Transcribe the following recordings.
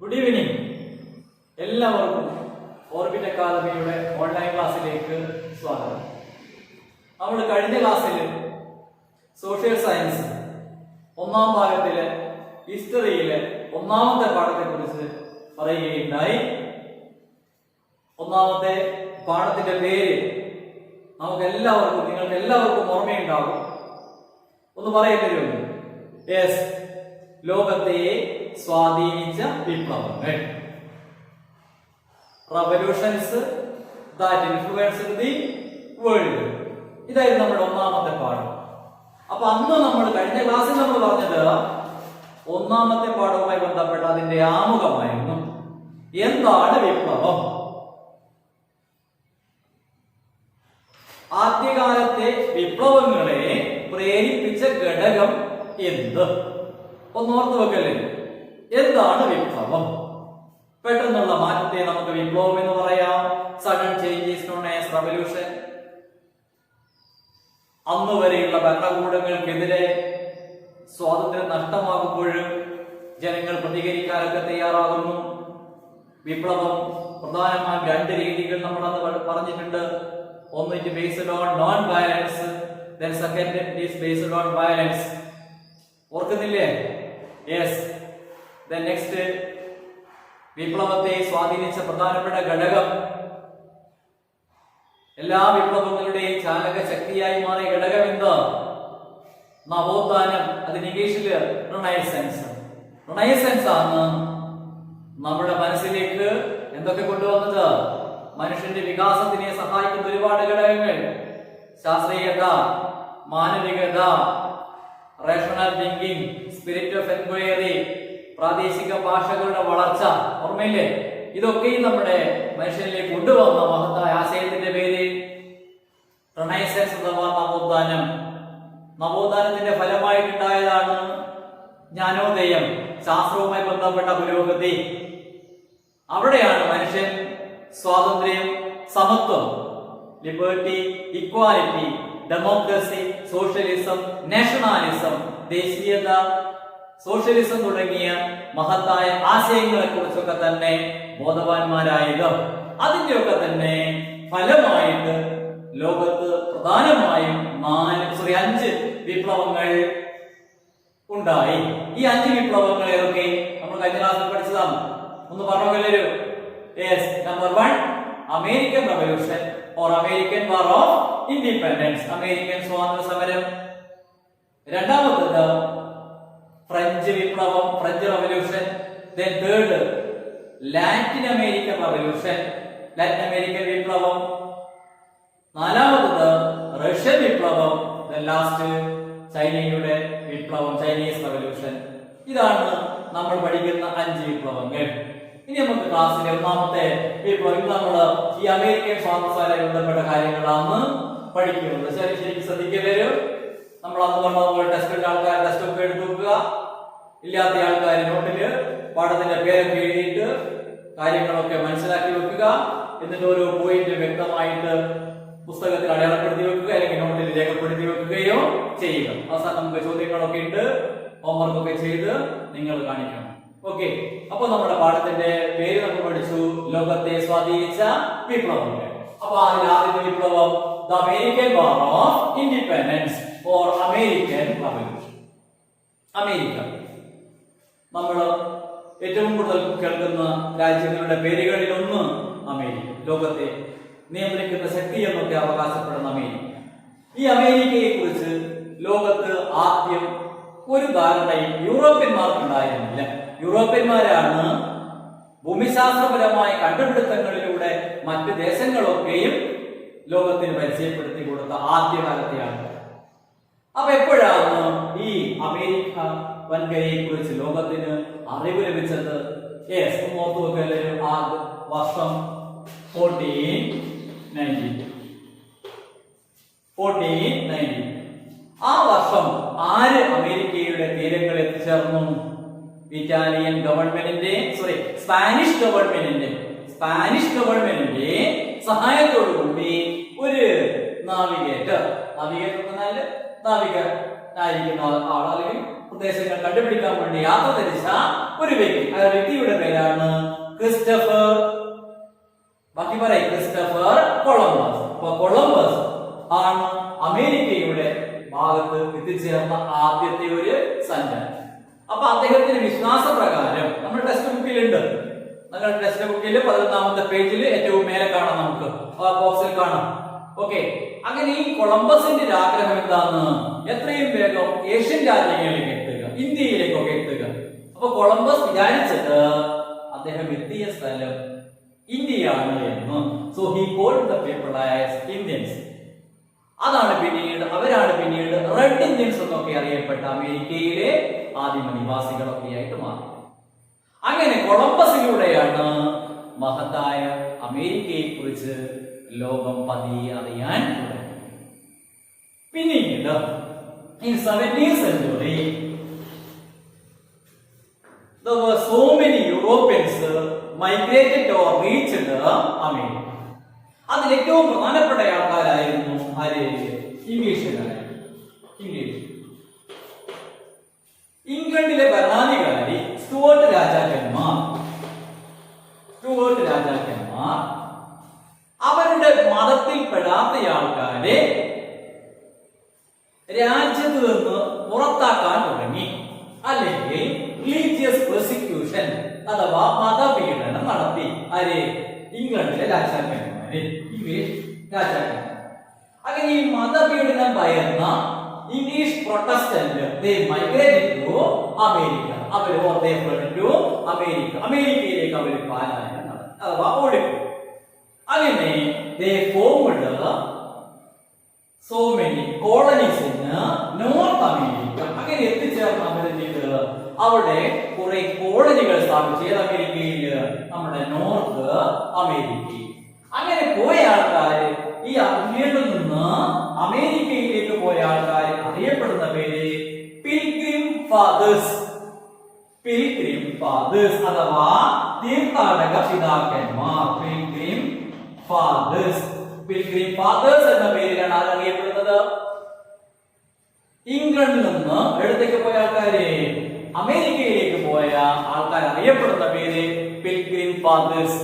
Good evening. എല്ലാവർക്കും orbit അക്കാദമിയുടെ online ക്ലാസ്സിലേക്ക് സ്വാഗതം. നമ്മൾ കഴിഞ്ഞ ക്ലാസ്സിൽ സോഷ്യൽ സയൻസ് ഒന്നാം ഭാഗത്തിലെ ഹിസ്റ്ററിയിലെ ഒന്നാമത്തെ പാഠത്തെ കുറിച്ച് പറയുകയുണ്ടായി. ഒന്നാമത്തെ പാഠത്തിന്റെ പേര് നിങ്ങൾക്ക് എല്ലാവർക്കും ഓർമ്മയുണ്ടാകും. ഒന്ന് പറയേണ്ടി യെസ്, ലോകത്തെ സ്വാധീനിച്ച വിപ്ലവങ്ങൾ, revolutions that influenced the world. ഇതായിരുന്നു നമ്മുടെ ഒന്നാമത്തെ പാഠം. അപ്പൊ അന്ന് നമ്മൾ കഴിഞ്ഞ ക്ലാസ്സിൽ നമ്മൾ പറഞ്ഞത് ഒന്നാമത്തെ പാഠവുമായി ബന്ധപ്പെട്ട അതിന്റെ ആമുഖമായിരുന്നു. എന്താണ് വിപ്ലവം? ആദ്യകാലത്തെ വിപ്ലവങ്ങളെ പ്രേരിപ്പിച്ച ഘടകം എന്ത്? ഒന്നോർത്ത് വെക്കല്ലേ, എന്താണ് വിപ്ലവം? പെട്ടെന്നുള്ള മാറ്റത്തെ നമുക്ക് വിപ്ലവം എന്ന് പറയാം. Sudden changes known as revolution. അന്ന് വരെയുള്ള ഭരണകൂടങ്ങൾക്കെതിരെ സ്വാതന്ത്ര്യം നഷ്ടമാകുമ്പോഴും ജനങ്ങൾ പ്രതികരിക്കാനൊക്കെ തയ്യാറാകുന്നു. വിപ്ലവം പ്രധാനമായും രണ്ട് രീതികൾ നമ്മൾ അന്ന് പറഞ്ഞിട്ടുണ്ട്. ഒന്ന് it based on non violence, then second it is based on violence. ഓർക്കുന്നില്ലേ? യെസ്. then next വിപ്ലവത്തെ സ്വാധീനിച്ച പ്രധാനപ്പെട്ട ഘടകം, എല്ലാ വിപ്ലവങ്ങളുടെയും ചാലക ശക്തിയായി മാറിയ ഘടകം എന്താ? നവോത്ഥാനം. അതിന് ഇംഗ്ലീഷില് റിനൈസൻസ്. റിനൈസൻസ് ആണ് നമ്മുടെ മനസ്സിലേക്ക് എന്തൊക്കെ കൊണ്ടുവന്നത്? മനുഷ്യന്റെ വികാസത്തിനെ സഹായിക്കുന്ന ഒരുപാട് ഘടകങ്ങൾ. ശാസ്ത്രീയത, മാനവികത, rational thinking, spirit of enquiry, പ്രാദേശിക ഭാഷകളുടെ വളർച്ച. ഓർമ്മയില്ലേ? ഇതൊക്കെയും നമ്മുടെ മനുഷ്യനിലേക്ക് കൊണ്ടുവന്ന മഹത്തായ ആശയത്തിന്റെ പേര് റിനൈസൻസ് അഥവാ നവോത്ഥാനം. നവോത്ഥാനത്തിന്റെ ഫലമായിട്ടുണ്ടായതാണ് ജ്ഞാനോദയം, ശാസ്ത്രവുമായി ബന്ധപ്പെട്ട പുരോഗതി. അവിടെയാണ് മനുഷ്യൻ സ്വാതന്ത്ര്യം, സമത്വം, liberty, equality, democracy, socialism, nationalism, ദേശീയത, സോഷ്യലിസം തുടങ്ങിയ മഹത്തായ ആശയങ്ങളെ കുറിച്ചൊക്കെ തന്നെ ബോധവാന്മാരായത്. അതിന്റെയൊക്കെ തന്നെ ഫലമായിട്ട് ലോകത്ത് പ്രധാനമായും 5 വിപ്ലവങ്ങൾ ഉണ്ടായി. ഈ 5 വിപ്ലവങ്ങൾ ഏതൊക്കെ നമ്മൾ കഴിഞ്ഞ ക്ലാസ്സിൽ പഠിച്ചതാണ്. ഒന്ന് പറഞ്ഞു എല്ലാവരും. Yes. Number 1, American revolution or American war of independence, American സ്വാതന്ത്ര്യ സമരം. രണ്ടാമത്തേത് ഫ്രഞ്ച് വിപ്ലവം, French revolution. then third, Latin American revolution, Latin American വിപ്ലവം. നാലാമത്തേത് റഷ്യൻ വിപ്ലവം. then last, ചൈനയുടെ വിപ്ലവം, ചൈനീസ് റവല്യൂഷൻ. ഇതാണ് നമ്മൾ പഠിക്കുന്ന 5 വിപ്ലവങ്ങൾ. ഇനി നമുക്ക് ക്ലാസ്സിലെ ഒന്നാമത്തെ വിപ്ലവം, നമ്മൾ ഈ അമേരിക്കൻ സ്വാതന്ത്ര്യവുമായി ബന്ധപ്പെട്ട കാര്യങ്ങളാണ് പഠിക്കുന്നത്. ശരിക്കും ശ്രദ്ധിക്കലും. നമ്മൾ അന്ന് പറഞ്ഞതുപോലെ ടെസ്റ്റ് ആൾക്കാർ ടെസ്റ്റ് ഒക്കെ എടുത്തു നോക്കുക. ഇല്ലാത്ത ആൾക്കാർ നോട്ടില് പാഠത്തിന്റെ പേരൊക്കെ എഴുതിയിട്ട് കാര്യങ്ങളൊക്കെ മനസ്സിലാക്കി വെക്കുക. എന്നിട്ട് ഓരോ പോയിന്റ് വ്യക്തമായിട്ട് പുസ്തകത്തിൽ അടയാളപ്പെടുത്തി വെക്കുക, അല്ലെങ്കിൽ നോട്ടിൽ രേഖപ്പെടുത്തി വെക്കുകയോ ചെയ്യുക. അവസാനം നമുക്ക് ചോദ്യങ്ങളൊക്കെ ഉണ്ട്, ഹോംവർക്ക് ഒക്കെ ചെയ്ത് നിങ്ങൾ കാണിക്കണം. ഓക്കെ. അപ്പൊ നമ്മുടെ പാഠത്തിന്റെ പേര് നമ്മൾ പഠിച്ചു, ലോകത്തെ സ്വാധീനിച്ച വിപ്ലവങ്ങൾ. അപ്പൊ അതിൽ ആദ്യത്തെ വിപ്ലവം the American war of independence or American revolution. America നമ്മൾ ഏറ്റവും കൂടുതൽ കേൾക്കുന്ന രാജ്യങ്ങളുടെ പേരുകളിൽ ഒന്ന് അമേരിക്ക. ലോകത്തെ നിയന്ത്രിക്കുന്ന ശക്തി എന്നൊക്കെ അവകാശപ്പെടുന്ന അമേരിക്ക. ഈ അമേരിക്കയെ കുറിച്ച് ലോകത്ത് ആദ്യം ഒരു ധാരണയും യൂറോപ്യന്മാർക്കുണ്ടായിരുന്നില്ല. യൂറോപ്യന്മാരാണ് ഭൂമിശാസ്ത്രപരമായ കണ്ടുപിടുത്തങ്ങളിലൂടെ മറ്റ് ദേശങ്ങളൊക്കെയും ലോകത്തിന് പരിചയപ്പെടുത്തി കൊടുത്ത ആദ്യകാലത്തെ ആൾക്കാർ. അപ്പൊ എപ്പോഴാണ് ഈ അമേരിക്ക വൻകരയെ കുറിച്ച് ലോകത്തിന് അറിവ് ലഭിച്ചത്? ഓർത്തു വെക്കല്ലേ, ആ വർഷം 1490. ആ വർഷം ആര് അമേരിക്കയുടെ തീരങ്ങൾ എത്തിച്ചേർന്നു? ഇറ്റാലിയൻ ഗവൺമെന്റിന്റെ സ്പാനിഷ് ഗവൺമെന്റിന്റെ സഹായത്തോടു കൂടി ഒരു നാവികനായിരിക്കുന്ന ആൾ, അല്ലെങ്കിൽ പ്രദേശങ്ങൾ കണ്ടുപിടിക്കാൻ വേണ്ടി യാത്ര തിരിച്ച ഒരു വ്യക്തി. ആ വ്യക്തിയുടെ പേരാണ് ക്രിസ്റ്റഫർ, ബാക്കി പറയും, ക്രിസ്റ്റഫർ കൊളംബസ്. അപ്പൊ കൊളംബസ് ആണ് അമേരിക്കയുടെ ഭാഗത്ത് എത്തിച്ചേർന്ന ആദ്യത്തെ ഒരു സഞ്ചാരി. അപ്പൊ അദ്ദേഹത്തിന്റെ വിശ്വാസപ്രകാരം നമ്മുടെ ടെക്സ്റ്റ് ബുക്കിലുണ്ട്. നിങ്ങളുടെ ടെക്സ്റ്റ് ബുക്കിൽ 11ാമത്തെ പേജിൽ ഏറ്റവും മേലെ കാണാം, നമുക്ക് ആ ബോക്സിൽ കാണാം. ഓക്കെ, അങ്ങനെ ഈ കൊളംബസിന്റെ ആഗ്രഹം എന്താണ്? എത്രയും വേഗം ഏഷ്യൻ രാജ്യങ്ങളിലേക്ക് എത്തുക, ഇന്ത്യയിലേക്കൊക്കെ എത്തുക. അപ്പൊ കൊളംബസ് വിചാരിച്ചത് അദ്ദേഹം എത്തിയ സ്ഥലം ഇന്ത്യയാണ് എന്ന്. So he called the people as Indians. അവരാണ് പിന്നീട് റെഡ് ഇന്ത്യൻസ് എന്നൊക്കെ അറിയപ്പെട്ട അമേരിക്കയിലെ ആദിമ നിവാസികളൊക്കെ ആയിട്ട് മാറി. അങ്ങനെ കൊളംബസിലൂടെയാണ് മഹത്തായ അമേരിക്കയെ കുറിച്ച് ലോകം പതിയെ അറിയാൻ തുടങ്ങി. പിന്നീട് in 17th century there were so many Europeans migrated or reached America. അതിൽ ഏറ്റവും പ്രധാനപ്പെട്ട ആൾക്കാരായിരുന്നു ആര്? ഇംഗ്ലീഷുകാർ. ഇംഗ്ലണ്ടിലെ ഭരണാധികാരി സ്റ്റുവർട്ട് രാജാക്കന്മാർ അവരുടെ മതത്തിൽപ്പെടാത്ത ആൾക്കാരെ രാജ്യത്ത് നിന്ന് പുറത്താക്കാൻ തുടങ്ങി. അല്ലെങ്കിൽ റിലീജിയസ് പെർസിക്യൂഷൻ അഥവാ മതപീഡനം നടത്തി. ആര്? ഇംഗ്ലണ്ടിലെ രാജാക്കന്മാര്, ഇംഗ്ലീഷ് രാജാക്കന്മാർ. അങ്ങനെ ഈ മതപീഡനം ഭയന്ന English Protestant migrated to America. അമേരിക്കയിലേക്ക് അവർ പാലായനം നടത്തി, അഥവാ ഓടിപ്പോയി. അങ്ങനെ they formed so many colonies in North America. അങ്ങനെ എത്തിച്ചേർന്ന് അവിടെ കുറെ കോളനികൾ സ്ഥാപിച്ചു. ഏത് അമേരിക്കയിൽ? നമ്മുടെ നോർത്ത് അമേരിക്കയിൽ. അങ്ങനെ പോയ ആൾക്കാര്, ഈ ഇംഗ്ലണ്ടിൽ നിന്ന് അമേരിക്കയിലേക്ക് പോയ ആൾക്കാർ അറിയപ്പെടുന്ന പേര് പിൽഗ്രിം ഫാദേഴ്സ്. അഥവാ തീർത്ഥാടക പിതാക്കന്മാർ. പിൽഗ്രിം ഫാദേഴ്സ് എന്ന പേരിലാണ് അറിയപ്പെടുന്നത്. ഇംഗ്ലണ്ടിൽ നിന്ന് എവിടത്തേക്ക് പോയ ആൾക്കാര്? അമേരിക്കയിലേക്ക് പോയ ആൾക്കാർ അറിയപ്പെടുന്ന പേര് pilgrim fathers.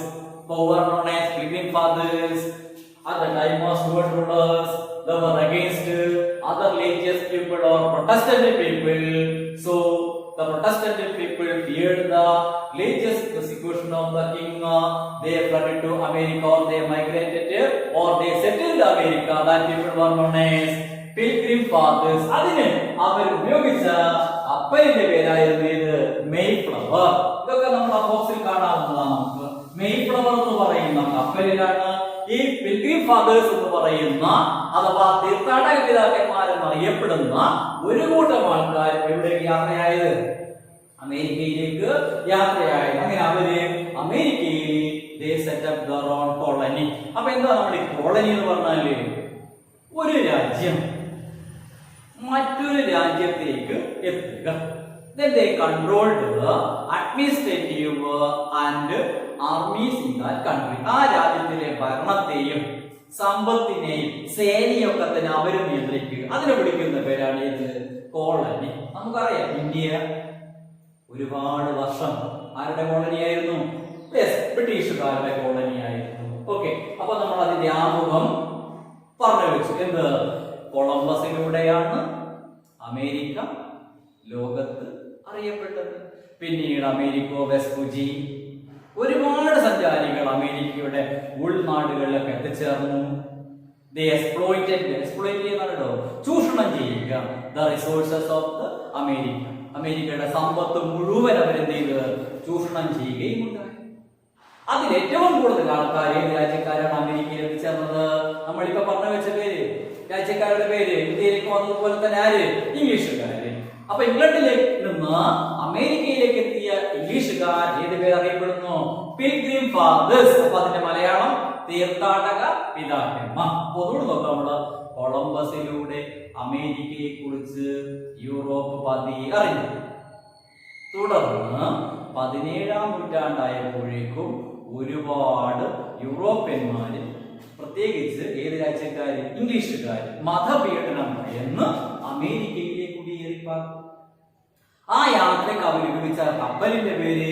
Pilgrim fathers at the time of Stuart rulers, they were against other religious people or Protestant people. So the Protestant people feared the religious persecution of the king. They fled to America, or they migrated or they settled America. That people were known as Pilgrim fathers. അതിന് അവർ ഉപയോഗിച്ച അപ്പന്റെ പേരായിരുന്നു ഇത് Mayflower. ഇതൊക്കെ നമ്മൾ ആ ബോക്സിൽ കാണാവുന്നതാണ്. നമുക്ക് മെയ്ഫ്ലവർ എന്ന് പറയുന്ന കപ്പലിലാണ് ഈ പിൽഗ്രിം ഫാദേഴ്സ് എന്ന് പറയുന്ന അഥവാ തീർത്ഥാടക പിതാക്കന്മാരെന്ന് അറിയപ്പെടുന്ന ഒരു കൂട്ടം ആൾക്കാർ എവിടേക്ക് യാത്രയായത്? അമേരിക്കയിലേക്ക് യാത്രയായത്. അങ്ങനെ അവര് അമേരിക്കയിൽ they set up their own colony. അപ്പൊ എന്താ നമ്മുടെ കോളനി എന്ന് പറഞ്ഞാല്? ഒരു രാജ്യം മറ്റൊരു രാജ്യത്തേക്ക് എത്തുക. Then they controlled the administrative and armies in that country. ആ രാജ്യത്തിലെ ഭരണത്തെയും സമ്പത്തിനെയും സേനയൊക്കെ തന്നെ അവര് നിയന്ത്രിക്കുക. അതിനെ വിളിക്കുന്ന പേരാണ് ഇത് കോളനി. നമുക്കറിയാം, ഇന്ത്യ ഒരുപാട് വർഷം ആരുടെ കോളനിയായിരുന്നു? ബ്രിട്ടീഷുകാരുടെ കോളനിയായിരുന്നു. ഓക്കെ, അപ്പൊ നമ്മൾ അതിന്റെ ആമുഖം പറഞ്ഞു വെച്ചു. എന്ത്? കൊളംബസിലൂടെയാണ് അമേരിക്ക ലോകത്ത് അറിയപ്പെട്ടത്. പിന്നീട് അമേരിക്കോ വെസ്പുജി, ഒരുപാട് സഞ്ചാരികൾ അമേരിക്കയുടെ ഉൾനാടുകളിലൊക്കെ എത്തിച്ചേർന്നു. ചൂഷണം ചെയ്യുക the resources of the America. അമേരിക്കയുടെ സമ്പത്ത് മുഴുവൻ അവരെന്ത് ചെയ്ത് ചൂഷണം ചെയ്യുകയും ഉണ്ടായി. അതിൽ ഏറ്റവും കൂടുതൽ ആൾക്കാർ ഏത് രാജ്യക്കാരാണ് അമേരിക്കയിൽ എത്തിച്ചേർന്നത്? നമ്മളിപ്പോ പറഞ്ഞു വെച്ച പേര്, രാജ്യക്കാരുടെ പേര് ഇന്ത്യയിലേക്ക് വന്നതുപോലെ തന്നെ ആര്? ഇംഗ്ലീഷുകാര്. അപ്പൊ ഇംഗ്ലണ്ടിലേക്ക് നിന്ന് അമേരിക്കയിലേക്ക് എത്തിയ ഇംഗ്ലീഷുകാർ ഏത് പേര് അറിയപ്പെടുന്നു? Pilgrim fathers. അപ്പൊ അതിന്റെ മലയാളം തീർത്ഥാടക പിതാക്കന്മാർ. പൊതുവെ നോക്കാം, നമ്മള് കൊളംബസിലൂടെ അമേരിക്കയെ കുറിച്ച് യൂറോപ്പ് പതിയെ അറിഞ്ഞു. തുടർന്ന് 17ാം നൂറ്റാണ്ടായപ്പോഴേക്കും ഒരുപാട് യൂറോപ്യന്മാര്, പ്രത്യേകിച്ച് ഏത് രാജ്യക്കാര്? ഇംഗ്ലീഷുകാര് മതപീഡനം എന്ന് അമേരിക്കയിലേക്ക് കുടിയേറിപ്പാർക്കും. ആ യാത്രയ്ക്ക് അവർ ഉപയോഗിച്ച കപ്പലിന്റെ പേര്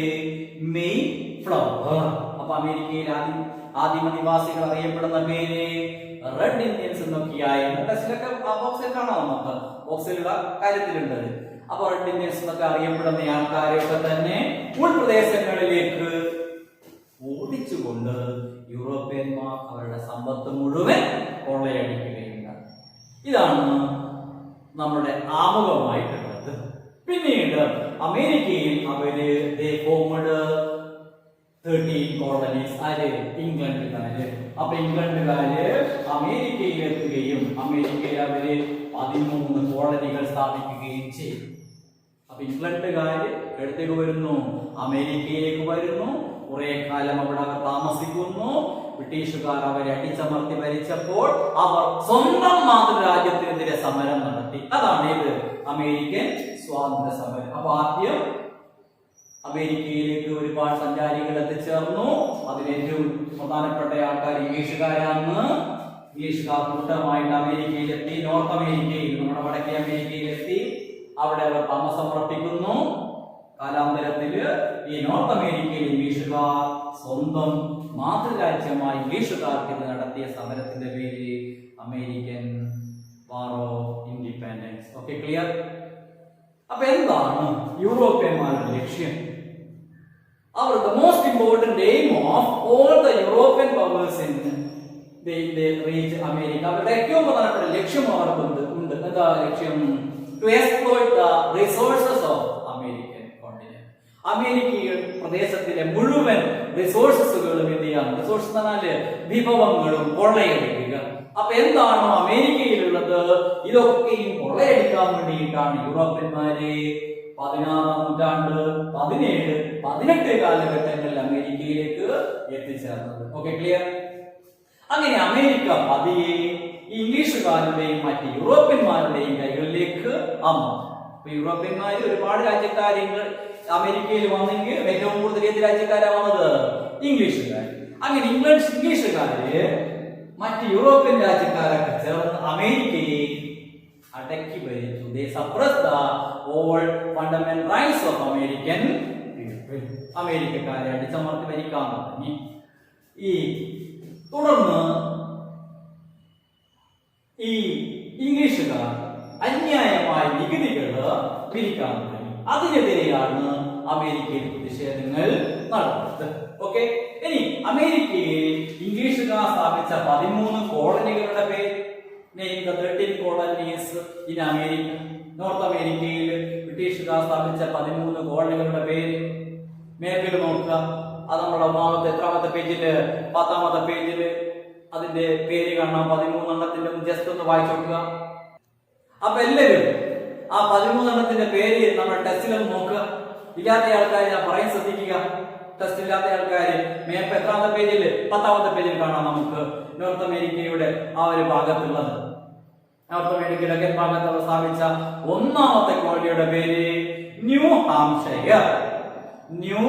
മെയ് ഫ്ലവർ. അപ്പൊ അമേരിക്കയിൽ ആദിമ നിവാസികൾ അറിയപ്പെടുന്ന പേര് റെഡ് ഇന്ത്യൻസ് എന്നൊക്കെയായിരുന്നു. ടെസ്റ്റിലൊക്കെ ബോക്സിൽ കാണാം, നമുക്ക് ബോക്സിലുള്ള കാര്യത്തിലുണ്ട്. അപ്പൊ റെഡ് ഇന്ത്യൻസ് എന്നൊക്കെ അറിയപ്പെടുന്ന ആൾക്കാരെയൊക്കെ തന്നെ ഉൾപ്രദേശങ്ങളിലേക്ക് ഓടിച്ചുകൊണ്ട് യൂറോപ്യന്മാർ അവരുടെ സമ്പത്ത് മുഴുവൻ കൊള്ളയടിക്കുകയുണ്ട്. ഇതാണ് നമ്മുടെ ആമുഖമായിട്ടുള്ളത്. പിന്നീട് അമേരിക്കയിൽ അവര് ഫോമഡ് 13 കോളനീസ്. ആര്? ഇംഗ്ലണ്ടുകാര്. അപ്പൊ ഇംഗ്ലണ്ടുകാര് അമേരിക്കയിൽ എത്തുകയും അമേരിക്കയിൽ അവര് 13 കോളനികൾ സ്ഥാപിക്കുകയും ചെയ്തു. അപ്പൊ ഇംഗ്ലണ്ടുകാര് എടുത്തേക്ക് വരുന്നു, അമേരിക്കയിലേക്ക് വരുന്നു, കുറെ കാലം അവിടെ അവർ താമസിക്കുന്നു. ബ്രിട്ടീഷുകാർ അവരെ അടിച്ചമർത്തി ഭരിച്ചപ്പോൾ അവർ സ്വന്തം മാതൃരാജ്യത്തിനെതിരെ സമരം നടത്തി. അതാണ് ഇത് അമേരിക്കൻ സ്വാതന്ത്ര്യ സമരം. അപ്പൊ ആദ്യം അമേരിക്കയിലേക്ക് ഒരുപാട് സഞ്ചാരികൾ എത്തിച്ചേർന്നു. അതിലേറ്റവും പ്രധാനപ്പെട്ട ആൾക്കാർ ഇംഗ്ലീഷുകാരാണ്. ഇംഗ്ലീഷുകാർ കൂട്ടമായിട്ട് അമേരിക്കയിലെത്തി. നോർത്ത് അമേരിക്കയിൽ, നമ്മുടെ വടക്കേ അമേരിക്കയിലെത്തി. അവിടെ അവർ താമസം ഉറപ്പിക്കുന്നു. കാലാന്തരത്തില് ഈ നോർത്ത് അമേരിക്കയിൽ ഇംഗ്ലീഷുകാർ സ്വന്തം മാതൃരാജ്യമായി ഇംഗ്ലീഷുകാർക്ക് നടത്തിയ സമരത്തിന്റെ പേര് American war of independence. Okay, clear? അപ്പൊ എന്താണ് യൂറോപ്യന്മാരുടെ ലക്ഷ്യം? അവരുടെ most important aim of all the European powers in reach America, അവരുടെ ഏറ്റവും പ്രധാനപ്പെട്ട ലക്ഷ്യം അവർക്കുണ്ട്. എന്താ ലക്ഷ്യം? To exploit the resources of American continent. American പ്രദേശത്തിലെ മുഴുവൻ റിസോഴ്സസുകളും എന്ത് ചെയ്യാം? റിസോഴ്സ് എന്ന് പറഞ്ഞാല് വിഭവങ്ങളും കൊള്ളയടിക്കുക. അപ്പൊ എന്താണോ അമേരിക്കയിലുള്ളത് ഇതൊക്കെയും കൊള്ളയടിക്കാൻ വേണ്ടിയിട്ടാണ് യൂറോപ്യന്മാര് 16-ാം നൂറ്റാണ്ട് 17, 18 കാലഘട്ടങ്ങളിൽ അമേരിക്കയിലേക്ക് എത്തിച്ചേർന്നത്. Okay, clear? അങ്ങനെ അമേരിക്ക പതിയെ ഇംഗ്ലീഷുകാരുടെയും മറ്റ് യൂറോപ്യന്മാരുടെയും കൈകളിലേക്ക് അമ്മ. അപ്പൊ യൂറോപ്യന്മാര് ഒരുപാട് രാജ്യക്കാര്യങ്ങൾ അമേരിക്കയിൽ വന്നെങ്കിൽ ഏറ്റവും കൂടുതൽ ഏത് രാജ്യക്കാരാ വന്നത്? ഇംഗ്ലീഷുകാർ. അങ്ങനെ ഇംഗ്ലീഷുകാര് മറ്റ് യൂറോപ്യൻ രാജ്യക്കാരൊക്കെ ചേർന്ന് അമേരിക്കയെ അടക്കി ഭരിച്ചു. They suppressed the all fundamental rights of American people. അമേരിക്കക്കാരെ അടിച്ചമർത്തി ഭരിക്കാൻ തുടങ്ങി. തുടർന്ന് ഈ ഇംഗ്ലീഷുകാർ അന്യായമായ നികുതികൾ പിരിക്കാൻ തുടങ്ങി. അതിനെതിരെയാണ് അമേരിക്കയിൽ പ്രതിഷേധങ്ങൾ നടന്നത്. ഓക്കെ, ഇനി അമേരിക്കയിൽ ഇംഗ്ലീഷുകാർ സ്ഥാപിച്ച 13 കോളനികളുടെ പേര്. Name the 13 colonies in America. North അമേരിക്കയിൽ ബ്രിട്ടീഷുകാർ സ്ഥാപിച്ച 13 കോളനികളുടെ പേര് മേപ്പിൽ നോക്കുക. അത് നമ്മുടെ ഒന്നാമത്തെ എത്രാമത്തെ പേജില്? 10ാമത്തെ പേജില് അതിന്റെ പേര് കാണാം. 13 എണ്ണത്തിന്റെ ജസ്റ്റ് ഒന്ന് വായിച്ചു നോക്കുക. അപ്പൊ എല്ലാവരും ആ 13 എണ്ണത്തിന്റെ പേര് നമ്മുടെ ടെസ്റ്റിലൊന്ന് നോക്കുക. ഇല്ലാത്ത ആൾക്കാർ ഞാൻ പറയാൻ ശ്രദ്ധിക്കുക. ടെസ്റ്റ് ഇല്ലാത്ത ആൾക്കാര് മേപ്പ് എത്രാമത്തെ പേജില്? 10ാമത്തെ പേജിൽ കാണാം നമുക്ക് നോർത്ത് അമേരിക്കയുടെ ആ ഒരു ഭാഗത്തുള്ളത്. നോർത്ത് അമേരിക്കയുടെ തെക്കൻ ഭാഗത്ത് അവർ സ്ഥാപിച്ച 1ാമത്തെ കോളനിയുടെ പേര് ന്യൂ ഹാംഷയർ. New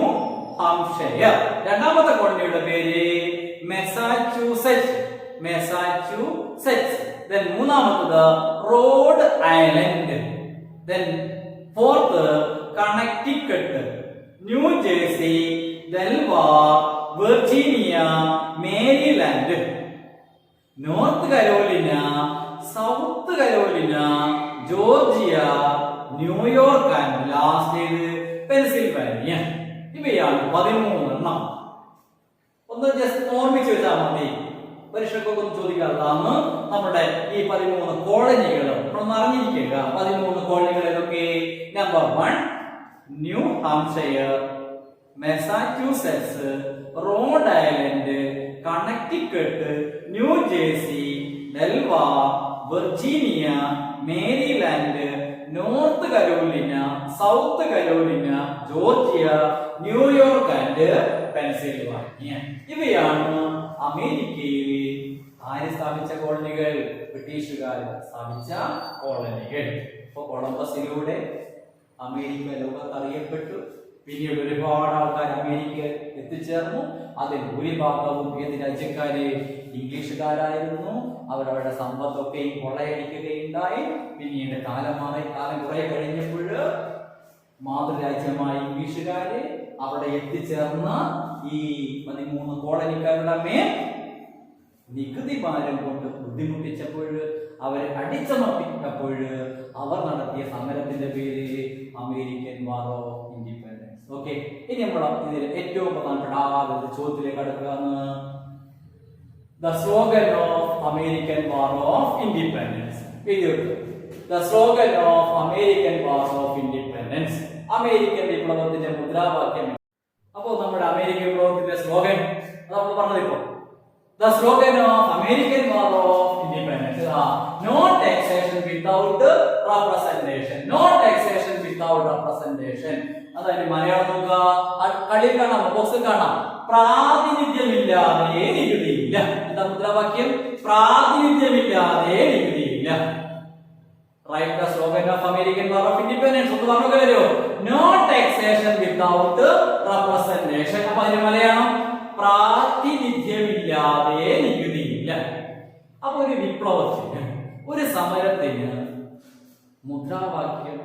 Hampshire. 2ാമത്തെ കോളനിയുടെ പേര് മെസാച്യൂസെറ്റ്സ്. മെസാച്യൂസെറ്റ്സ്. then 3ാമത്തത് Rhode Island. then 4th Connecticut, New Jersey, Delaware, Virginia, Maryland, North Carolina, South Carolina, Georgia, New York and last Pennsylvania. ഇവയാണ് 13 എണ്ണം. ഒന്ന് ജസ്റ്റ് ഓർമ്മിച്ച് വെച്ചാൽ മതി. പരീക്ഷക്കൊക്കെ ഒന്ന് ചോദിക്കാതാണ് നമ്മുടെ ഈ 13 കോളനികൾ നമ്മൾ അറിഞ്ഞിരിക്കുക. 13 കോളനികളിലൊക്കെ number 1 New Hampshire, Massachusetts, Rhode Island, Connecticut, New Jersey, Delaware, Virginia, Maryland, North Carolina, South Carolina, Georgia, New York and Pennsylvania. ഇവയാണ് അമേരിക്കയിൽ ആര് സ്ഥാപിച്ച കോളനികൾ? ബ്രിട്ടീഷുകാർ സ്ഥാപിച്ച കോളനികൾ. ഇപ്പൊ കൊളംബസിലൂടെ അമേരിക്ക ലോകത്ത് അറിയപ്പെട്ടു. പിന്നീട് ഒരുപാട് ആൾക്കാർ അമേരിക്ക എത്തിച്ചേർന്നു. അതിൽ ഭൂരിഭാഗവും ഏത് രാജ്യക്കാര്? ഇംഗ്ലീഷുകാരായിരുന്നു. അവരവരുടെ സമ്പത്തൊക്കെയും കൊള്ളയടിക്കുകയുണ്ടായി. പിന്നീട് കാലം കുറെ കഴിഞ്ഞപ്പോൾ മാതൃരാജ്യമായ ഇംഗ്ലീഷുകാര് അവിടെ എത്തിച്ചേർന്ന ഈ 13 കോളനിക്കാരുടെ മേൽ നികുതി ഭാരം കൊണ്ട് ബുദ്ധിമുട്ടിച്ചപ്പോൾ, അവരെ അടിച്ചമർത്തിയപ്പോൾ അവർ നടത്തിയ സമരത്തിന്റെ പേര് American war of independence. Okay, ഇനി നമ്മൾ ഇതിൽ ഏറ്റവും പ്രധാനപ്പെട്ട ആദ്യത്തെ ചോദ്യത്തിലേക്ക് കടക്കുകയാണ്. The slogan of American War of Independence. The slogan of American War of Independence. American വിപ്ലവത്തിന്റെ മുദ്രാവാക്യം. അപ്പോൾ നമ്മുടെ അമേരിക്കൻ വിപ്ലവത്തിന്റെ സ്ലോഗൻ നമ്മൾ പറഞ്ഞതിപ്പോ The slogan of American War of Independence. No taxation without representation. No taxation without representation. അതായത് മലയാളം നോക്കുക, കളി കാണാം, ബോക്സിൽ കാണാം. പ്രാതിനിധ്യമില്ലാതെ നികുതിയില്ല. എന്താ മുദ്രാവാക്യം? പ്രാതിനിധ്യമില്ലാതെ നികുതിയില്ല. Write the slogan of American War of Independence. ഒന്ന് പറഞ്ഞോ. No taxation without representation. അപ്പൊ അതിന് മലയാളം പ്രാതിനിധ്യമില്ലാതെ നികുതിയില്ല. അപ്പൊ ഒരു വിപ്ലവത്തിന്, ഒരു സമരത്തിന് മുദ്രാവാക്യം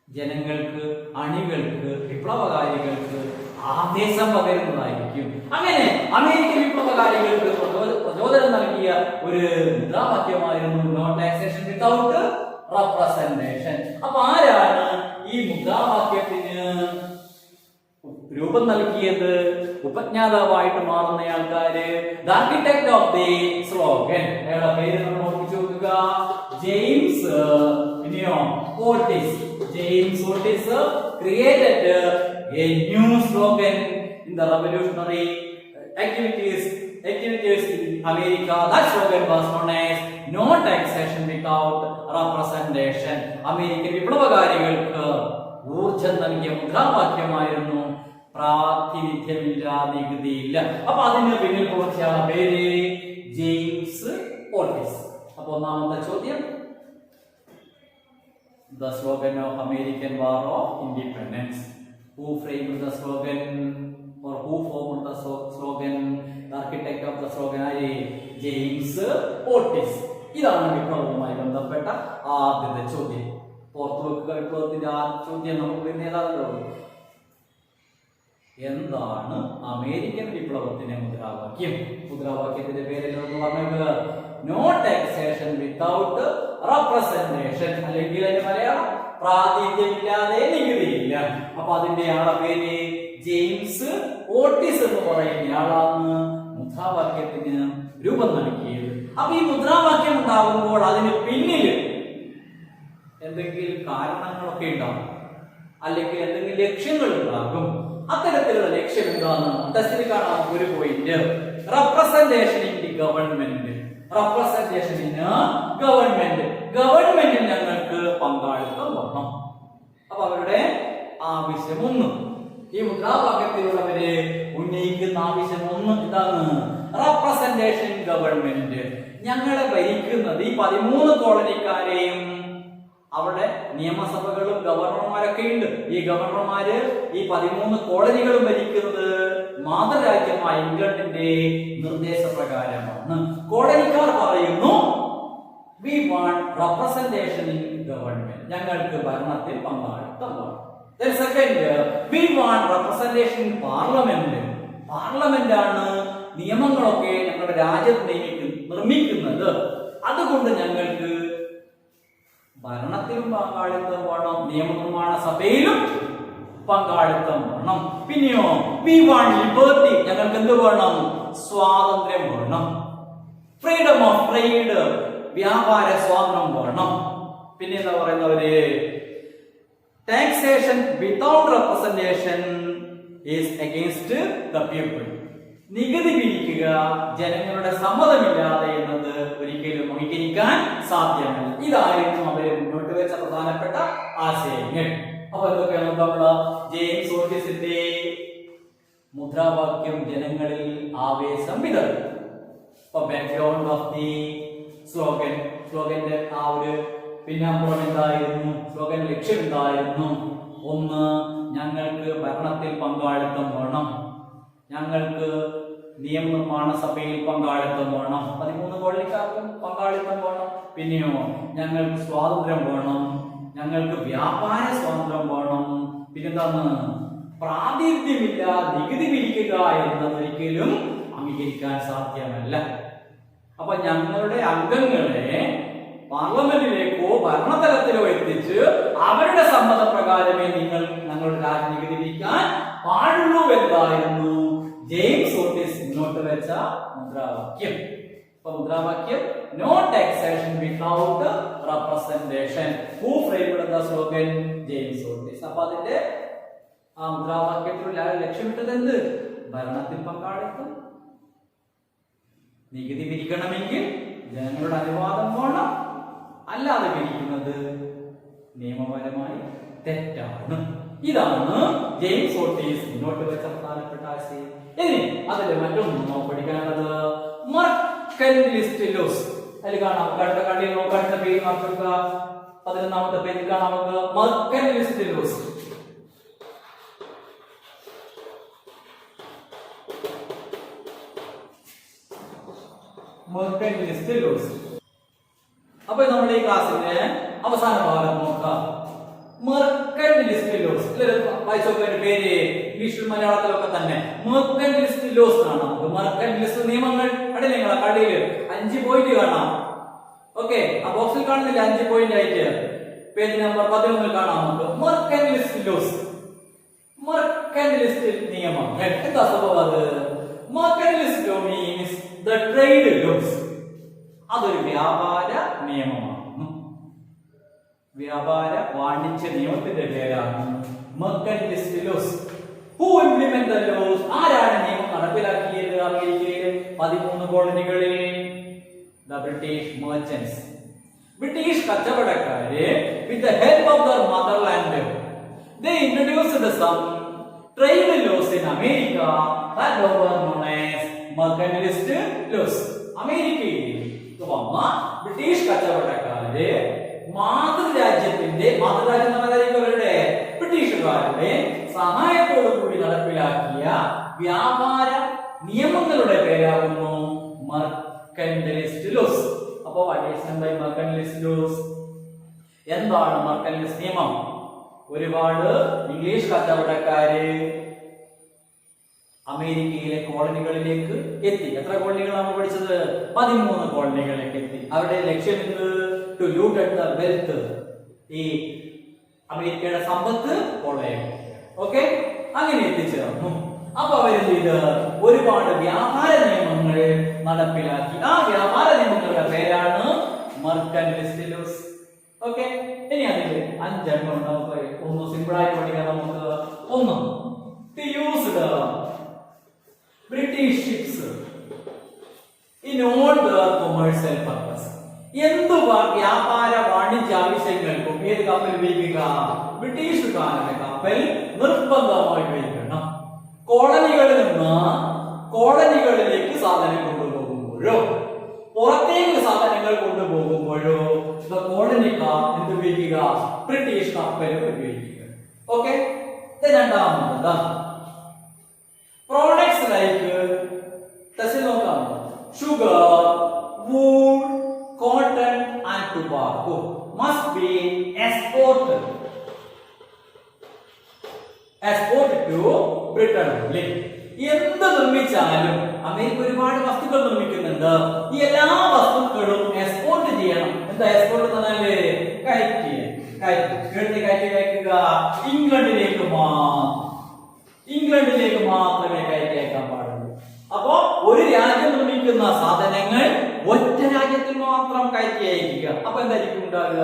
ജനങ്ങൾക്ക്, അണികൾക്ക്, വിപ്ലവകാരികൾക്ക് ആവേശം പകരുന്നതായിരിക്കും. അങ്ങനെ അമേരിക്കൻ വിപ്ലവകാരികൾക്ക് പ്രചോദനം നൽകിയ ഒരു മുദ്രാവാക്യമായിരുന്നു നോ ടാക്സേഷൻ വിത്തൗട്ട് റെപ്രസെന്റേഷൻ. അപ്പൊ ആരാണ് ഈ മുദ്രാവാക്യത്തിന് രൂപം നൽകിയത്? ഉപജ്ഞാതാവായിട്ട് മാറുന്ന ആൾക്കാര്, the architect of the slogan. അയാളുടെ പേര് നമ്മൾ ഓർമ്മിച്ചു നോക്കുക, James Otis. James Otis created a new slogan in the revolutionary activities in America. That slogan was known as no taxation without representation. American വിപ്ലവകാരികൾക്ക് ഊർജം നൽകിയ മുദ്രാവാക്യമായിരുന്നു പ്രാതിനിധ്യമില്ലാതെ നികുതിയില്ല. അപ്പൊ അതിന് പിന്നിൽ കുറിച്ചാണ് പേര് ജെയിംസ് ഓട്ടിസ്. അപ്പൊ ഒന്നാമത്തെ ചോദ്യം, the slogan of American War of Independence. Who framed the slogan or who formed the slogan? The architect of the slogan James Otis. ഇതാണ് വിപ്ലവവുമായി ബന്ധപ്പെട്ട ആദ്യത്തെ ചോദ്യം. പുറത്തു വെക്കുക വിപ്ലവത്തിന്റെ ആ ചോദ്യം നമുക്ക് പിന്നെ ഏതാണല്ലോ, എന്താണ് അമേരിക്കൻ വിപ്ലവത്തിന്റെ മുദ്രാവാക്യം? മുദ്രാവാക്യത്തിന്റെ പേരെല്ലാം ഒന്ന് പറഞ്ഞത് നോ ടാക്സേഷൻ വിത്തൗട്ട് റെപ്രസെന്റേഷൻ, അല്ലെങ്കിൽ അതിന്റെ മലയാളം പ്രാതിനിധ്യമില്ലാതെ നികുതിയില്ല. അപ്പൊ അതിന്റെ ആളെ പേര് ജെയിംസ് ഓട്ടിസ് എന്ന് പറയുന്ന ആളാണ് മുദ്രാവാക്യത്തിന് രൂപം നൽകിയത്. അപ്പൊ ഈ മുദ്രാവാക്യം ഉണ്ടാകുമ്പോൾ അതിന് പിന്നിൽ എന്തെങ്കിലും കാരണങ്ങളൊക്കെ ഉണ്ടാകും, അല്ലെങ്കിൽ എന്തെങ്കിലും ലക്ഷ്യങ്ങൾ ഉണ്ടാകും. അത്തരത്തിലുള്ള ലക്ഷ്യം എന്താണെന്ന് ടെസ്റ്റിൽ കാണാം. ഒരു point, representation in the government. Representation in government. ഗവൺമെന്റിൽ ഞങ്ങൾക്ക് പങ്കാളിത്തം വേണം. അപ്പൊ അവരുടെ ആവശ്യം ഒന്ന്, ഈ മുദ്രാവാക്യത്തിലുള്ളവര് ഉന്നയിക്കുന്ന ആവശ്യം ഒന്ന് ഇതാണ്, റെപ്രസെന്റേഷൻ ഇൻ ഗവൺമെന്റ്. ഞങ്ങളെ ഭരിക്കുന്നത് ഈ 13 കോളനിക്കാരെയും, അവിടെ നിയമസഭകളും ഗവർണർമാരൊക്കെ ഉണ്ട്. ഈ ഗവർണർമാര് ഈ 13 കോളനികളും ഭരിക്കുന്നത് മാതൃരാജ്യമായ ഇംഗ്ലണ്ടിന്റെ നിർദ്ദേശപ്രകാരമാണ്. കോളനിക്കാർ പറയുന്നു we want representation in government. ഞങ്ങൾക്ക് ഭരണത്തിൽ പങ്കാളിത്തം വേണം. Then second, we want representation in parliament. Parliament ആണ് നിയമങ്ങളൊക്കെ ഞങ്ങളുടെ രാജ്യത്ത് നിർമ്മിക്കുന്നത്. അതുകൊണ്ട് ഞങ്ങൾക്ക് ഭരണത്തിലും പങ്കാളിത്തം വേണം, നിയമനിർമ്മാണ സഭയിലും പങ്കാളിത്തം വേണം. പിന്നെയോ we want liberty. ഞങ്ങൾക്ക് എന്ത് വേണം? സ്വാതന്ത്ര്യം വേണം. ഫ്രീഡം ഓഫ് ട്രേഡ്, വ്യാപാര സ്വാതന്ത്ര്യം വേണം. പിന്നെ എന്താ പറയുന്നവര്, taxation without representation is against the people. നികുതി പിരിക്കുക ജനങ്ങളുടെ സമ്മതമില്ലാതെ എന്നത് ഒരിക്കലും അംഗീകരിക്കാൻ സാധ്യമല്ല. ഇതായിരുന്നു അവരെ മുന്നോട്ട് വെച്ച പ്രധാനപ്പെട്ട ആശയങ്ങൾ. അപ്പൊ എന്തൊക്കെയാണ് നമ്മള് ജെയിംസ് ഓട്ടിസിന്റെ മുദ്രാവാക്യം ജനങ്ങളിൽ ആവേശം വിതറി. അപ്പൊ ബാക്ക്ഗ്രൗണ്ട് ഓഫ് ദി സ്ലോഗന്റെ ആ ഒരു പിന്നാമ്പുറം എന്തായിരുന്നു? സ്ലോഗൻ ലക്ഷ്യം എന്തായിരുന്നു? ഒന്ന്, ഞങ്ങൾക്ക് ഭരണത്തിൽ പങ്കാളിത്തം വേണം, ഞങ്ങൾക്ക് നിയമനിർമ്മാണ സഭയിൽ പങ്കാളിത്തം വേണം, 13 കോളനിക്കാർക്കും പങ്കാളിത്തം വേണം. പിന്നെയോ ഞങ്ങൾക്ക് സ്വാതന്ത്ര്യം വേണം, ഞങ്ങൾക്ക് വ്യാപാര സ്വാതന്ത്ര്യം വേണം, പിന്നെന്താണ് പ്രാതിനിധ്യമില്ല, നികുതി പിരിക്കുക എന്നതൊരിക്കലും അംഗീകരിക്കാൻ സാധ്യമല്ല. അപ്പൊ ഞങ്ങളുടെ അംഗങ്ങളെ പാർലമെന്റിലേക്കോ ഭരണതലത്തിലോ എത്തിച്ച് അവരുടെ സമ്മതപ്രകാരമേ നിങ്ങൾ ഞങ്ങളുടെ രാജ്യനികുതി പിരിക്കാൻ പാടുള്ളൂ എന്നതായിരുന്നു ജെയിംസ് ഓട്ടിസ് മുന്നോട്ട് വെച്ച മുദ്രാവാക്യം. അപ്പൊ മുദ്രാവാക്യം no taxation without representation. Who framed the slogan? James Otis. അപ്പൊ അതിന്റെ ആ മുദ്രാവാക്യത്തിലുള്ള ലക്ഷ്യമിട്ടത് എന്ത്? ഭരണത്തിൽ പങ്കാളിത്തം. നികുതി പിരിക്കണമെങ്കിൽ ജനങ്ങളുടെ അനുവാദം വേണം, അല്ലാതെ പിരിക്കുന്നത് നിയമപരമായി തെറ്റാണ്. ഇതാണ് ജെയിംസ് ഓട്ടീസ് മുന്നോട്ട് വെച്ച പ്രധാനപ്പെട്ട ആശയം. ഇനി അതിൽ മറ്റൊന്നും നമുക്ക് പഠിക്കാനുള്ളത് മെർക്കന്റിലിസ്റ്റ് ലോസ്. അതിൽ കാണാം, അടുത്ത കണ്ടിയിൽ നോക്കുക, അടുത്ത പേജ് നോക്കുക, 11ാമത്തെ പേജിൽ കാണാം നമുക്ക് മെർക്കന്റിലിസ്റ്റ് ലോസ്. മെർക്കന്റിലിസ്റ്റ് ലോസ്. അപ്പൊ നമ്മുടെ ഈ ക്ലാസ്സിന്റെ അവസാന ഭാഗം നോക്കാം. മെർക്കന്റിലിസ്റ്റ് ലോസ്. വായിച്ചോക്കെ പേര് ഇംഗ്ലീഷിൽ മലയാളത്തിലൊക്കെ തന്നെ മെർക്കന്റിലിസ്റ്റ് ലോസ് കാണാം. മെർക്കന്റിലിസ്റ്റ് നിയമങ്ങൾ കണ്ടില്ലേ നിങ്ങളെ കടയില് 5 പോയിന്റ് കാണാം. ഓക്കെ, ആ ബോക്സിൽ കാണുന്നില്ല 5 പോയിന്റ് ആയിട്ട്. പേജ് നമ്പർ 11 കാണാം നമുക്ക് മെർക്കന്റിലിസ്റ്റ് ലോസ്. മെർക്കന്റിലിസ്റ്റ് നിയമങ്ങൾ എന്താ സംഭവം? അത് mercantilist law means the trade laws. അതൊരു വ്യാപാര നിയമമാണ്. വ്യാപാര വാണിജ്യ നിയമത്തിന്റെ പേരാണ് mercantilist laws. Who implement the laws? ആരാണ് നിയമം നടപ്പിലാക്കിയത് അമേരിക്കയിലെ 13 കോളനികളിൽ? The British merchants. ബ്രിട്ടീഷ് കച്ചവടക്കാര് with the help of their motherland they introduced some trade laws in America that were known as mercantilist laws. അമേരിക്കയിൽ വന്ന ബ്രിട്ടീഷ് കച്ചവടക്കാര് മാതൃരാജ്യത്തിന്റെ അവരുടെ ബ്രിട്ടീഷുകാരുടെ സഹായത്തോടു കൂടി നടപ്പിലാക്കിയ വ്യാപാര നിയമങ്ങളുടെ പേരാകുന്നു മെർക്കന്റിലിസ്റ്റ് ലോസ്. അപ്പോ മെർക്കന്റിലിസ്റ്റ് ലോസ് എന്താണ്? മെർക്കന്റിലിസ്റ്റ് നിയമം ഒരുപാട് ഇംഗ്ലീഷ് കച്ചവടക്കാര് അമേരിക്കയിലെ കോളനികളിലേക്ക് എത്തി. എത്ര കോളനികളാണ് പഠിച്ചത്? 13 കോളനികളിലേക്ക് എത്തി. അവരുടെ ലക്ഷ്യം എന്ത്? To loot the wealth. ഈ അമേരിക്കയുടെ സമ്പത്ത് കൊള്ളയടിക്കുക. ഓക്കെ, അങ്ങനെ എത്തിച്ചേർന്നു. അപ്പൊ അവരെന്ത് ചെയ്ത് ഒരുപാട് വ്യാപാര നിയമങ്ങൾ നടപ്പിലാക്കി. ആ വ്യാപാര നിയമങ്ങളുടെ പേരാണ് മെർക്കന്റിലിസ്റ്റ് ലോസ്. ഓക്കെ, ഇനി അതിൽ 5 എണ്ണം നമുക്ക് ഒന്ന് സിമ്പിൾ ആയിട്ട് പഠിക്കാം. നമുക്ക് ഒന്ന്, used British ships in all the commercial purpose. എന്തു വ്യാപാര വാണിജ്യ ആവശ്യങ്ങൾക്കും ഏത് കപ്പൽ ഉപയോഗിക്കുക? ബ്രിട്ടീഷുകാരുടെ കപ്പൽ നിർബന്ധമായി ഉപയോഗിക്കണം. കോളനികളിൽ നിന്ന് കോളനികളിലേക്ക് സാധനം കൊണ്ടുപോകുമ്പോഴോ പുറത്തേക്ക് സാധനങ്ങൾ കൊണ്ടുപോകുമ്പോഴോ കോളനിക്കാർ എന്ത് ഉപയോഗിക്കുക? ബ്രിട്ടീഷ് കപ്പൽ ഉപയോഗിക്കുക. ഓക്കെ, രണ്ടാമത് പ്രോഡക്ട്സ് ലൈക്ക് ടെസ്റ്റിൽ നോക്കാം. Sugar, wood, cotton and tobacco must be exported to Britain only. എന്ത് നിർമ്മിച്ചാലും അമേരിക്ക ഒരുപാട് വസ്തുക്കൾ നിർമ്മിക്കുന്നുണ്ട്. ഈ എല്ലാ വസ്തുക്കളും എക്സ്പോർട്ട് ചെയ്യണം. എന്താ എക്സ്പോർട്ട് എന്ന് പറഞ്ഞാല്? കയറ്റി അയക്കുക. ഇംഗ്ലണ്ടിലേക്ക് മാത്രമേ കയറ്റി അയക്കാൻ പാടുള്ളൂ. അപ്പോ ഒരു രാജ്യം നിർമ്മിക്കുന്ന സാധനങ്ങൾ ഒറ്റ രാജ്യത്തിൽ മാത്രം കയറ്റി അയക്കുക. അപ്പൊ എന്തായിരിക്കും ഉണ്ടാകുക?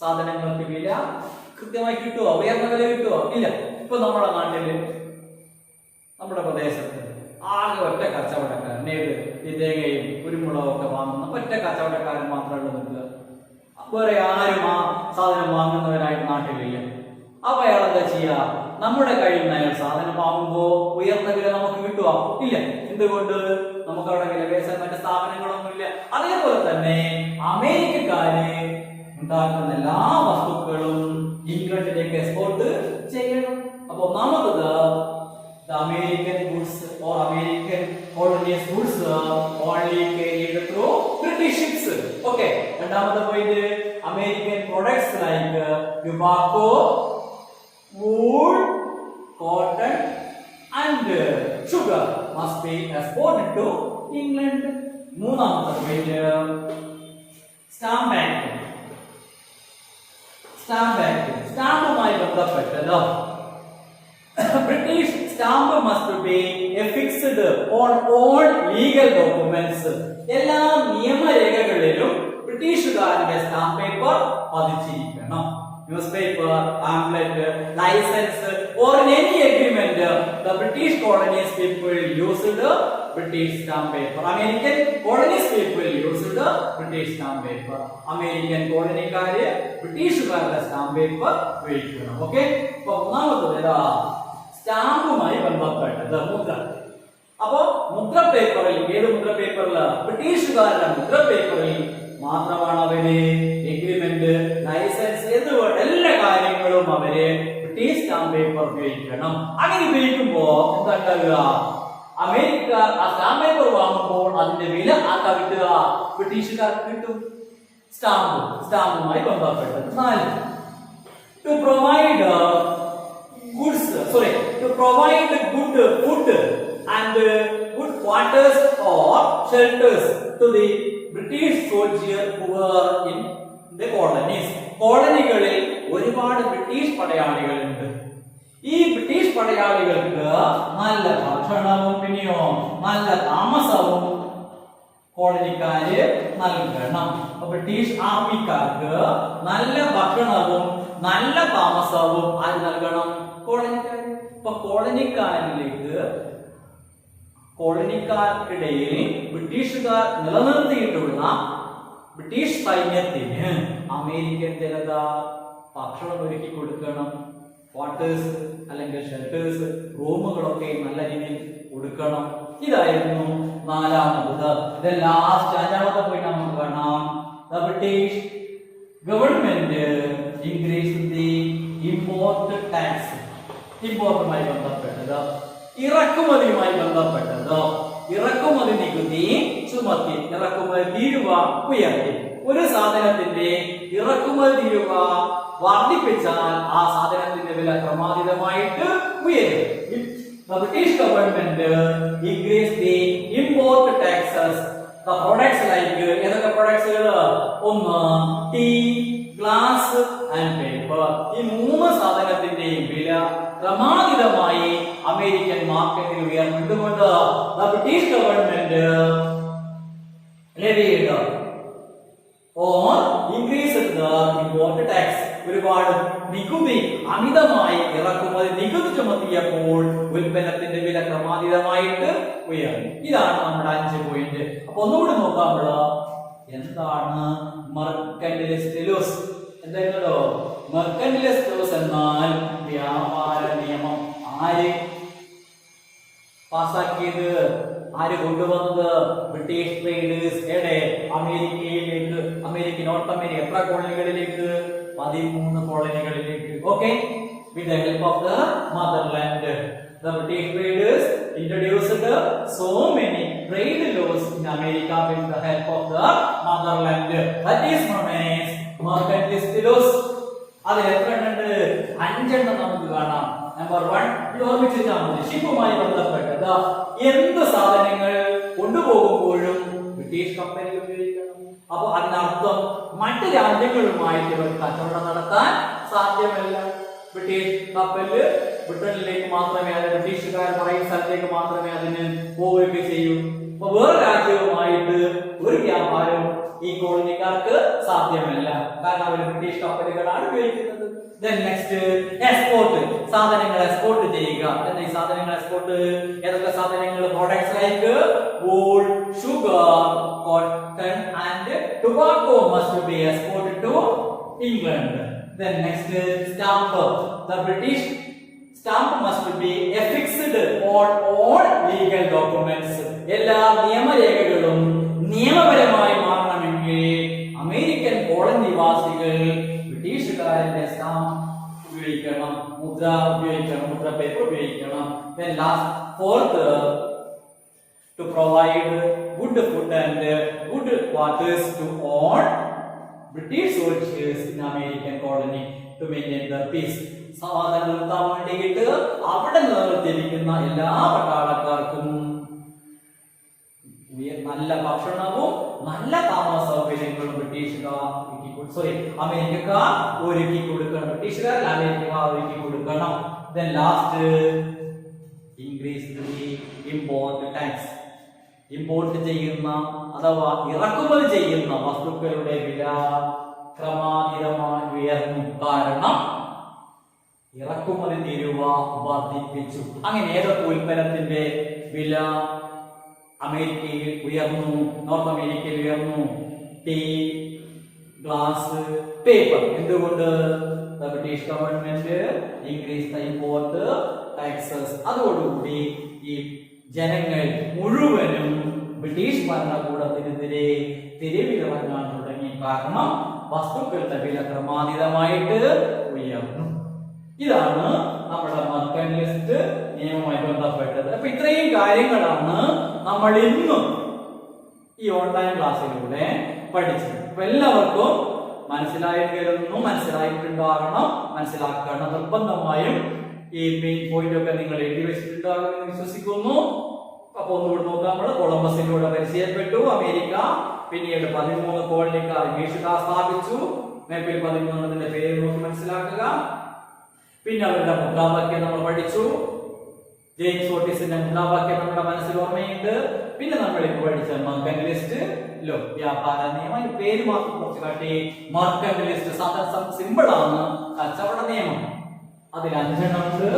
സാധനങ്ങൾക്ക് വില കൃത്യമായി കിട്ടുമോ? ഉയർന്ന വില കിട്ടുമോ? ഇല്ല. ഇപ്പൊ നമ്മുടെ നാട്ടില് നമ്മുടെ പ്രദേശത്ത് ആകെ ഒറ്റ കച്ചവടക്കാരൻ, ഈ തേങ്ങയും കുരുമുളകും ഒക്കെ വാങ്ങുന്ന ഒറ്റ കച്ചവടക്കാരൻ മാത്രമേ നിൽക്കുക. വേറെ ആരും ആ സാധനം വാങ്ങുന്നവരായിട്ട് നാട്ടിലില്ല. അപ്പൊ അയാൾ എന്താ ചെയ്യുക? നമ്മുടെ കയ്യിൽ നിന്ന് അയാൾ സാധനം വാങ്ങുമ്പോ ഉയർന്ന വില നമുക്ക് കിട്ടുക? ഇല്ല. എന്തുകൊണ്ട്? നമുക്ക് അവിടെ വിലപേശാൻ മറ്റു സ്ഥാപനങ്ങളൊന്നുമില്ല. അതേപോലെ തന്നെ അമേരിക്കക്കാര് ഉണ്ടാക്കുന്ന എല്ലാ വസ്തുക്കളും ഇംഗ്ലണ്ടിലേക്ക് എക്സ്പോർട്ട് ചെയ്യണം. അപ്പൊ ഒന്നാമത് American goods or American colonies goods only carried through British ships. Okay. രണ്ടാമത്തെ point American products like tobacco, wool, cotton and sugar must be exported to England. മൂന്നാമത്തെ പോയിന്റ് സ്റ്റാമ്പ് ആക്ട്. സ്റ്റാമ്പുമായി ബന്ധപ്പെട്ടത് British stamp must be affixed on all legal documents. എല്ലാ നിയമരേഖകളിലും ബ്രിട്ടീഷുകാരുടെ stamp paper പതിച്ചിരിക്കണം. Newspaper, pamphlet, licence or any agreement the British colonies people used British stamp paper. American colonies people used British stamp paper. American colonyക്കാര് ബ്രിട്ടീഷുകാരുടെ stamp paper ഉപയോഗിക്കണം. Okay. അപ്പൊ ഒന്നാമത്തെ സ്റ്റാമ്പുമായി ബന്ധപ്പെട്ടത് മുദ്ര. അപ്പോ മുദ്ര പേപ്പറിൽ, ഏത് മുദ്ര പേപ്പറിൽ? ബ്രിട്ടീഷുകാരുടെ മുദ്ര പേപ്പറിൽ മാത്രമാണ് അവര് എഗ്രിമെന്റ്, ലൈസൻസ് എന്നിവയുടെ എല്ലാ കാര്യങ്ങളും അവര് ബ്രിട്ടീഷ് സ്റ്റാമ്പ് പേപ്പർ ഉപയോഗിക്കണം. അങ്ങനെ ഉപയോഗിക്കുമ്പോ എന്താ ഉണ്ടാവുക? അമേരിക്ക ആ സ്റ്റാമ്പ് പേപ്പർ വാങ്ങുമ്പോൾ അതിന്റെ വില ആർക്കാ കിട്ടുക? ബ്രിട്ടീഷുകാർക്ക് കിട്ടും. സ്റ്റാമ്പുമായി ബന്ധപ്പെട്ടത്. 4 to provide good food and good quarters or shelters to the British soldiers who were in the colonies. കോളനികളിൽ ഒരുപാട് ബ്രിട്ടീഷ് പടയാളികളുണ്ട്. ഈ ബ്രിട്ടീഷ് പടയാളികൾക്ക് നല്ല ഭക്ഷണവും പിന്നെയോ നല്ല താമസവും കോളനിക്കാര് നൽകണം. ബ്രിട്ടീഷ് ആർമിക്കാർക്ക് നല്ല ഭക്ഷണവും നല്ല താമസവും ആര് നൽകണം? കോളനിക്കാർ. ഇപ്പൊ കോളനിക്കാർക്കിടയിൽ ബ്രിട്ടീഷുകാർ നിലനിർത്തിയിട്ടുള്ള ബ്രിട്ടീഷ് സൈന്യത്തിന് അമേരിക്കൻ ജനത ഭക്ഷണം ഒരുക്കി കൊടുക്കണം. ക്വാർട്ടേഴ്സ് അല്ലെങ്കിൽ ഷെൽട്ടേഴ്സ്, റൂമുകളൊക്കെ നല്ല രീതിയിൽ കൊടുക്കണം. ഇതായിരുന്നു നാലാമത്. ലാസ്റ്റ് 5ാമത്തെ പോയിന്റ് നമുക്ക് കാണാം. The British government increased the import tax. ഇമ്പോർട്ടുമായി ബന്ധപ്പെട്ടത്, ഇറക്കുമതിയുമായി ബന്ധപ്പെട്ടത്. ഇറക്കുമതി നികുതി ചുമത്തി, ഇറക്കുമതി തീരുവ ഉയർത്തി. ഒരു സാധനത്തിന്റെ ഇറക്കുമതി തീരുവ വർദ്ധിപ്പിച്ചാൽ ആ സാധനത്തിന്റെ വില ക്രമാതീതമായിട്ട് ഉയരും. The British government increased the import taxes. The products like ഏതൊക്കെ പ്രൊഡക്ട്സുകൾ? ഒന്ന് ടീ, ഗ്ലാസ് ആൻഡ് പേപ്പർ. ഈ 3 സാധനത്തിന്റെയും വില ക്രമാതീതമായി അമേരിക്കൻ മാർക്കറ്റിൽ ഉയർന്നുകൊണ്ട് the British government levied or increased the import tax. ഒരുപാട് നികുതി, അമിതമായി ഇറക്കുമതി നികുതി ചുമത്തിയപ്പോൾ ഉൽപ്പന്നത്തിന്റെ വില ക്രമാതീതമായിട്ട് ഉയർന്നു. ഇതാണ് നമ്മുടെ 5 പോയിന്റ്. അപ്പൊ ഒന്നുകൂടി നോക്കാം. എന്താണ് മെർക്കന്റിലിസ്റ്റ് ലോസ്? എന്തായിരുന്നല്ലോ? മെർക്കന്റിലിസ്റ്റ് ലോസ് എന്നാൽ വ്യാപാര നിയമം. ആര് പാസാക്കിയത്? ആര് കൊണ്ടുവന്നത്? British traders. America, north America എത്ര കോളനികളിലേക്ക്? 13 കോളനികളിലേക്ക്. Okay. With the help of the motherland, the British traders introduced so many trade laws in America with the help of the motherland. That is known as mercantilist laws. അത് എത്ര ഉണ്ട്? 5 നമുക്ക് കാണാം. Number 1 ഓർമ്മിച്ചാൽ മതി. ഷിപ്പുമായി ബന്ധപ്പെട്ടത് എന്ത് സാധനങ്ങൾ കൊണ്ടുപോകുമ്പോഴും ബ്രിട്ടീഷ് കപ്പലുകൾ ഉപയോഗിക്കണം. അപ്പൊ അതിനർത്ഥം മറ്റ് രാജ്യങ്ങളുമായിട്ട് കച്ചവടം നടത്താൻ സാധ്യമല്ല. ബ്രിട്ടീഷ് കപ്പല് ബ്രിട്ടനിലേക്ക് മാത്രമേ, അത് ബ്രിട്ടീഷുകാർ പറയുന്ന സ്ഥലത്തേക്ക് മാത്രമേ അതിന് പോവുകയൊക്കെ ചെയ്യൂ. അപ്പൊ വേറെ രാജ്യവുമായിട്ട് ഒരു വ്യാപാരം ഈ കോളനിക്കാർക്ക് സാധ്യമല്ല. കാരണം അവർ ബ്രിട്ടീഷ് കപ്പലുകളാണ് ഉപയോഗിക്കുന്നത്. Next export. സാധനങ്ങൾ എക്സ്പോർട്ട് ചെയ്യുക. എന്താ ഈ സാധനങ്ങൾ എക്സ്പോർട്ട്? ഏതൊക്കെ സാധനങ്ങൾ? Products like wool, sugar, cotton and tobacco must be exported to England. Then next stamp. The British stamp must be affixed on all legal documents. എല്ലാ നിയമരേഖകളും നിയമപരമായി മാറണമെങ്കിൽ അമേരിക്കൻ കോളനി നിവാസികൾ ബ്രിട്ടീഷുകാരുടെ സ്റ്റാമ്പ് ഉപയോഗിക്കണം, മുദ്ര ഉപയോഗിക്കണം, മുദ്ര പേപ്പർ ഉപയോഗിക്കണം. Then last 4th to provide good food and good quarters to all British soldiers in American colony to maintain their peace. സമാധാനം നിർത്താൻ വേണ്ടിയിട്ട് അവിടെ നിർത്തിയിരിക്കുന്ന എല്ലാ പട്ടാളക്കാർക്കും നല്ല ഭക്ഷണവും നല്ല താമസ സൗകര്യങ്ങളും അമേരിക്കക്കാർ ഒരുക്കി കൊടുക്കണം. ബ്രിട്ടീഷുകാർ അമേരിക്കക്കാർ ഒരുക്കി കൊടുക്കണം. Then last, increase the import tax. Import ചെയ്യുന്ന അഥവാ ഇറക്കുമതി ചെയ്യുന്ന വസ്തുക്കളുടെ വില ക്രമാതീതമായി ഉയർന്നു. കാരണം ഇറക്കുമതി തീരുവ വർദ്ധിപ്പിച്ചു. അങ്ങനെ ഏതൊക്കെ ഉൽപ്പന്നത്തിന്റെ വില അമേരിക്കയിൽ ഉയർന്നു? നോർത്ത് അമേരിക്കയിൽ ഉയർന്നു. Tea, glass, paper. എന്തുകൊണ്ട്? British government increase the import taxes. അതോടുകൂടി ഈ ജനങ്ങൾ മുഴുവനും ബ്രിട്ടീഷ് ഭരണകൂടത്തിനെതിരെ തെരുവിലിറങ്ങാൻ തുടങ്ങി. കാരണം വസ്തുക്കളുടെ വില ക്രമാതീതമായിട്ട് ഉയർന്നു. ഇതാണ് നമ്മുടെ മെർക്കന്റിലിസ്റ്റ് നിയമവുമായി ബന്ധപ്പെട്ടത്. അപ്പൊ ഇത്രയും കാര്യങ്ങളാണ് നമ്മൾ ഇന്നും ഈ ഓൺലൈൻ ക്ലാസ്സിലൂടെ പഠിച്ചത്. അപ്പൊ എല്ലാവർക്കും മനസ്സിലായിട്ടുണ്ടാകണം, മനസ്സിലാക്കണം. നിർബന്ധമായും ഈ മെയിൻ പോയിന്റ് ഒക്കെ നിങ്ങൾ എഴുതി വെച്ചിട്ടുണ്ടാകുമെന്ന് വിശ്വസിക്കുന്നു. അപ്പൊ ഒന്നുകൂടെ നോക്കാം. നമ്മൾ കൊളംബസിലൂടെ പരിചയപ്പെട്ടു അമേരിക്ക. പിന്നീട് 13 കോളനിക്കാർ ഇംഗ്ലീഷുകാർ സ്ഥാപിച്ചു. മേപ്പിൽ 13 പേര് നോക്കി മനസ്സിലാക്കുക. പിന്നെ അവരുടെ മുദ്രാവാക്യം നമ്മൾ പഠിച്ചു. ജെയിംസ് ഓട്ടിസിന്റെ മുദ്രാവാക്യം നമ്മുടെ മനസ്സിൽ ഓർമ്മയുണ്ട്. പിന്നെ നമ്മൾ ഇപ്പോൾ പഠിച്ച മെർക്കന്റിലിസ്റ്റ് വ്യാപാര നിയമം. പേര് മാത്രം കുറച്ച് കാട്ടി. മെർക്കന്റിലിസ്റ്റ് സിമ്പിൾ ആണ്, കച്ചവട നിയമം. അതിൽ 5 എണ്ണം ഉണ്ട്.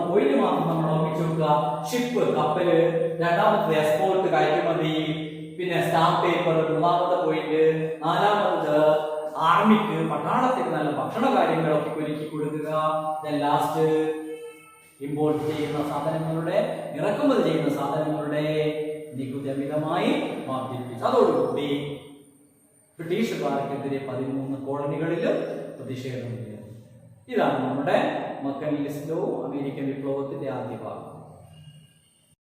പോയിന്റ് മാത്രം നമ്മൾ ഓർമ്മിച്ചു വെക്കുക. ഷിപ്പ്, കപ്പല്. രണ്ടാമത്തത് എക്സ്പോർട്ട്, കയറ്റുമതി. പിന്നെ സ്റ്റാമ്പ് പേപ്പർ. മൂന്നാമത്തെ പോയിന്റ്. നാലാമത്തത് ആർമിക്ക്, പട്ടാളത്തിന് നല്ല ഭക്ഷണ കാര്യങ്ങളൊക്കെ ഒരുക്കി കൊടുക്കുക. ലാസ്റ്റ് ഇമ്പോർട്ട് ചെയ്യുന്ന സാധനങ്ങളുടെ, ഇറക്കുമതി ചെയ്യുന്ന സാധനങ്ങളുടെ നികുതി അമിതമായി വർദ്ധിപ്പിച്ചു. അതോടുകൂടി ബ്രിട്ടീഷുകാർക്കെതിരെ 13 കോളനികളിലും പ്രതിഷേധം. ഇതാണ് നമ്മുടെ മെർക്കന്റിലിസ്റ്റ് ലോ, അമേരിക്കൻ വിപ്ലവത്തിന്റെ ആദ്യ ഭാഗം.